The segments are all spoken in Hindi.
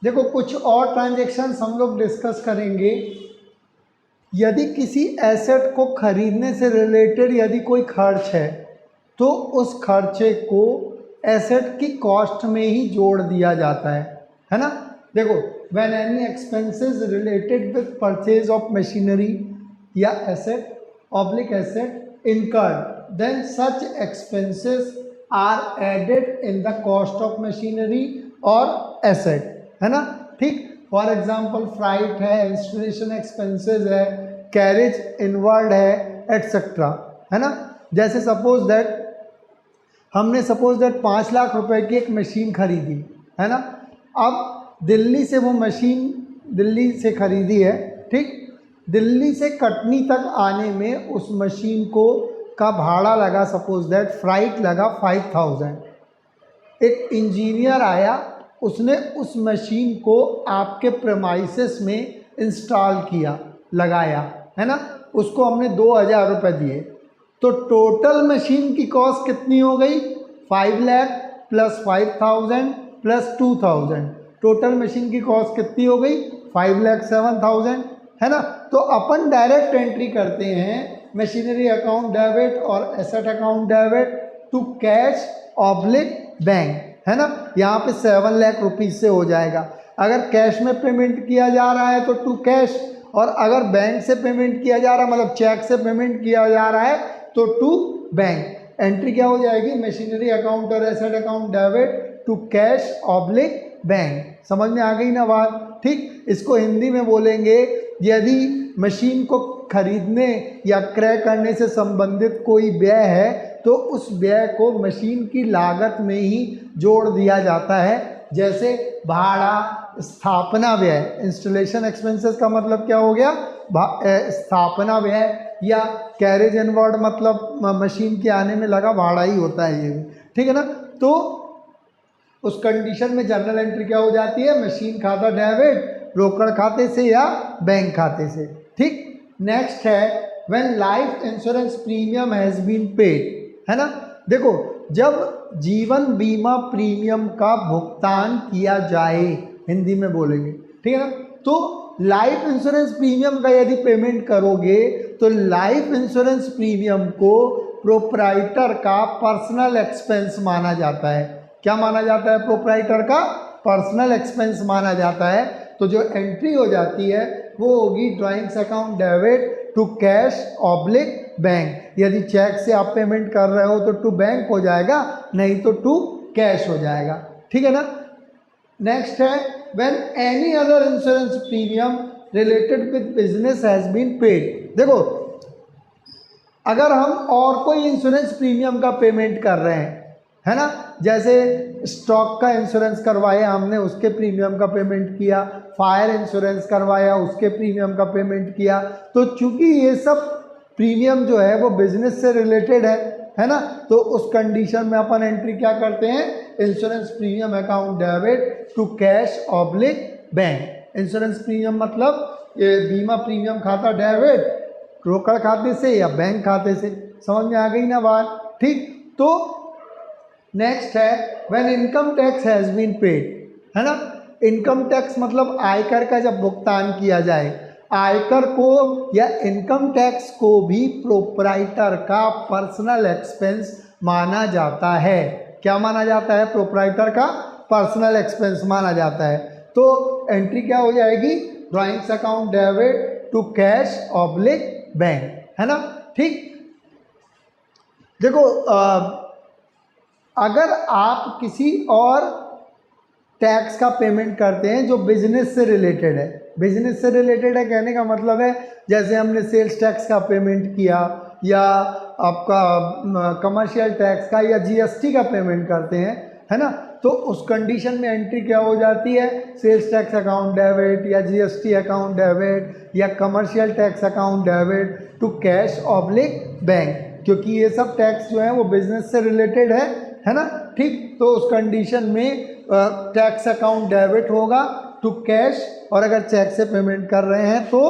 देखो कुछ और ट्रांजेक्शन्स हम लोग डिस्कस करेंगे। यदि किसी एसेट को खरीदने से रिलेटेड यदि कोई खर्च है तो उस खर्चे को एसेट की कॉस्ट में ही जोड़ दिया जाता है ना। देखो, when any expenses related with purchase of machinery या asset oblique asset incurred then such expenses are added in the cost of machinery और एसेट, है ना। ठीक, फॉर एग्जाम्पल फ्राइट है, इंस्टॉलेशन एक्सपेंसेस है, कैरेज इनवर्ड है, एटसेट्रा, है ना। जैसे सपोज दैट हमने 5 लाख रुपए की एक मशीन खरीदी, है ना। अब दिल्ली से वो मशीन दिल्ली से खरीदी है, ठीक। दिल्ली से कटनी तक आने में उस मशीन को का भाड़ा लगा, सपोज दैट फ्राइट लगा 5000। एक इंजीनियर आया, उसने उस मशीन को आपके प्रेमाइसेस में इंस्टॉल किया, लगाया, है ना। उसको हमने 2000 रुपये दिए, तो टोटल मशीन की कॉस्ट कितनी हो गई? 5 lakh plus 5000 plus 2000, total machine की कॉस्ट कितनी हो गई? 5,07,000, है ना। तो अपन डायरेक्ट एंट्री करते हैं मशीनरी अकाउंट डेबिट और asset account debit to cash oblique bank, है ना। यहाँ पे 7 लाख रुपीज से हो जाएगा। अगर कैश में पेमेंट किया जा रहा है तो टू कैश, और अगर बैंक से पेमेंट किया जा रहा है, मतलब चेक से पेमेंट किया जा रहा है, तो टू बैंक। एंट्री क्या हो जाएगी? मशीनरी अकाउंट और asset account debit to cash oblique bank. समझ में आ गई ना बात? ठीक, इसको हिंदी में बोलेंगे, यदि मशीन को खरीदने या क्रय करने से संबंधित कोई व्यय है तो उस व्यय को मशीन की लागत में ही जोड़ दिया जाता है। जैसे भाड़ा, स्थापना व्यय, इंस्टॉलेशन एक्सपेंसेस का मतलब क्या हो गया? स्थापना व्यय, या कैरेज इनवर्ड मतलब मशीन के आने में लगा भाड़ा ही होता है ये भी, ठीक है ना। तो उस कंडीशन में जनरल एंट्री क्या हो जाती है? मशीन खाता डेबिट रोकड़ खाते से या बैंक खाते से, ठीक। नेक्स्ट है when life insurance premium has been paid, है ना। देखो, जब जीवन बीमा प्रीमियम का भुगतान किया जाए, हिंदी में बोलेंगे, ठीक है ना। तो लाइफ इंश्योरेंस प्रीमियम का यदि पेमेंट करोगे तो लाइफ इंश्योरेंस प्रीमियम को प्रोप्राइटर का पर्सनल एक्सपेंस माना जाता है। क्या माना जाता है? प्रोप्राइटर का पर्सनल एक्सपेंस माना जाता है। तो जो एंट्री हो जाती है वो होगी drawings account debit to cash oblique bank. यदि चेक से आप पेमेंट कर रहे हो तो टू बैंक हो जाएगा, नहीं तो टू कैश हो जाएगा, ठीक है ना। नेक्स्ट है when any other insurance premium related with business has been paid. देखो, अगर हम और कोई इंश्योरेंस प्रीमियम का पेमेंट कर रहे हैं, है ना, जैसे स्टॉक का इंश्योरेंस करवाया हमने, उसके प्रीमियम का पेमेंट किया, फायर इंश्योरेंस करवाया, उसके प्रीमियम का पेमेंट किया, तो चूंकि ये सब प्रीमियम जो है वो बिजनेस से रिलेटेड है ना, तो उस कंडीशन में अपन एंट्री क्या करते हैं? Insurance premium account debit to cash oblique bank. Insurance premium मतलब ये बीमा प्रीमियम खाता डेबिट रोकड़ खाते से या बैंक खाते से। समझ में आ गई ना बात? ठीक, तो नेक्स्ट है when income tax has been paid, है ना। इनकम टैक्स मतलब आयकर का जब भुगतान किया जाए, आयकर को या इनकम टैक्स को भी प्रोप्राइटर का पर्सनल एक्सपेंस माना जाता है। क्या माना जाता है? प्रोप्राइटर का पर्सनल एक्सपेंस माना जाता है। तो एंट्री क्या हो जाएगी? Drawings account debit to cash oblique bank, है ना। ठीक, देखो, अगर आप किसी और टैक्स का पेमेंट करते हैं जो बिजनेस से रिलेटेड है, बिजनेस से रिलेटेड है कहने का मतलब है जैसे हमने सेल्स टैक्स का पेमेंट किया या आपका कमर्शियल टैक्स का या जीएसटी का पेमेंट करते हैं, है ना, तो उस कंडीशन में एंट्री क्या हो जाती है? सेल्स टैक्स अकाउंट डेबिट या जीएसटी अकाउंट डेबिट या commercial tax account debit to cash oblique bank, क्योंकि ये सब टैक्स जो है वो बिजनेस से रिलेटेड है ना। ठीक, तो उस कंडीशन में टैक्स अकाउंट डेबिट होगा टू कैश, और अगर चेक से पेमेंट कर रहे हैं तो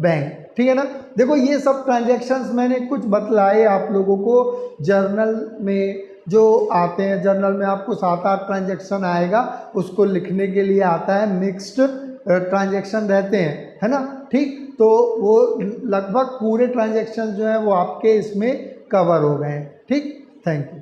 बैंक, ठीक है ना। देखो, ये सब ट्रांजैक्शंस मैंने कुछ बतलाए आप लोगों को, जर्नल में जो आते हैं जनरल में आपको 7-8 ट्रांजैक्शन आएगा, उसको लिखने के लिए आता है मिक्स्ड ट्रांजैक्शन रहते हैं, है ना। ठीक, तो वो लगभग पूरे ट्रांजैक्शन जो है वो आपके इसमें कवर हो गए हैं। ठीक, थैंक यू।